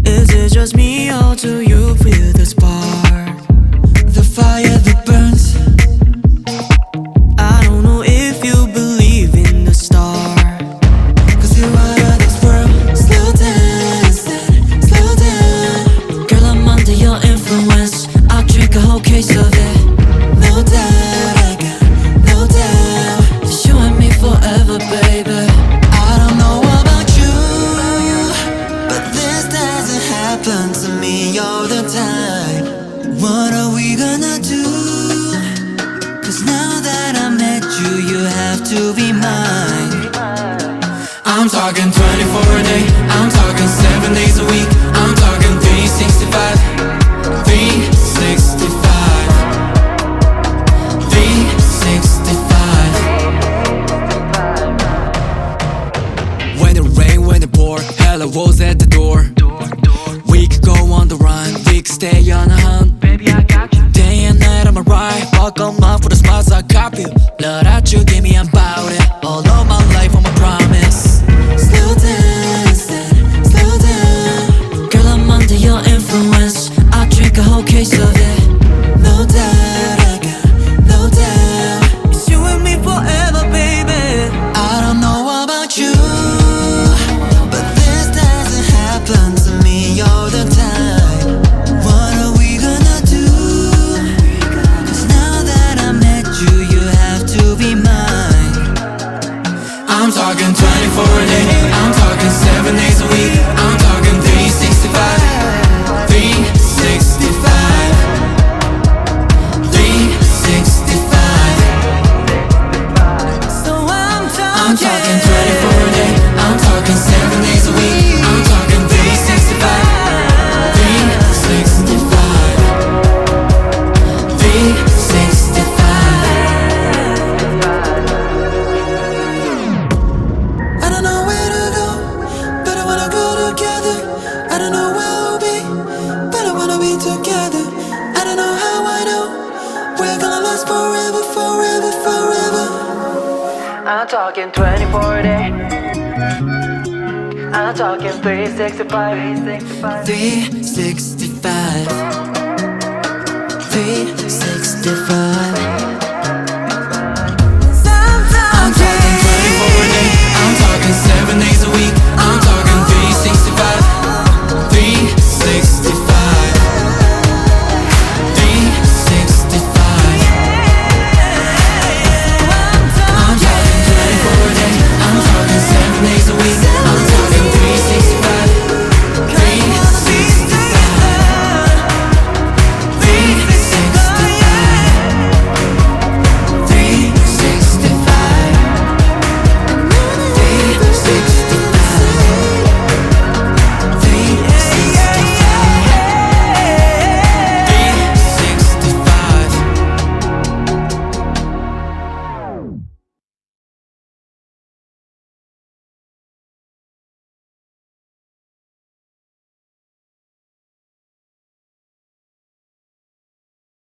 Is it just me or do you feel the spark? The fire that burns. I don't know if you believe in the star. Cause you are this world. Slow dancing, slow down. Girl, I'm under your influence. I'll drink a whole case of it. No doubt, I got no doubt. Just you and me forever, baby. I don't know about you, but this doesn't happen to me all the time. What are we gonna do? Cause now that I met you, you have to be mine. I'm talking 24 a day, I'm talking 7 days a week, I'm talking 365, 365, 365. When it rain, when it pour, hella walls at the door. We could go on the run, we could stay on the hunt. Baby, I got you. Day and night I'm a ride, buckle up for the smiles I copy. Love that you give me, I'm about it. All of my life, I'm a promise. Slow dancing, slow down. Girl, I'm under your influence. I'll drink a whole case of it. No doubt, I got no doubt. It's you and me forever, baby. I don't know about you, but this doesn't happen to me all the time. What are we gonna do? Cause now that I met you, you have to be mine. I'm talking 24 a day, I'm talking 7 days a week, I'm talking 365, 365, 365. So I'm talking 24 a day, I'm talking 7 days a week, I'm talking 365, 365, 365. I don't know where to go, but I wanna go together. I don't know where we'll be, but I wanna be together. I don't know how, I know we're gonna last forever, forever, forever. I'm talking 24 a day, I'm talking 365, 365, 365.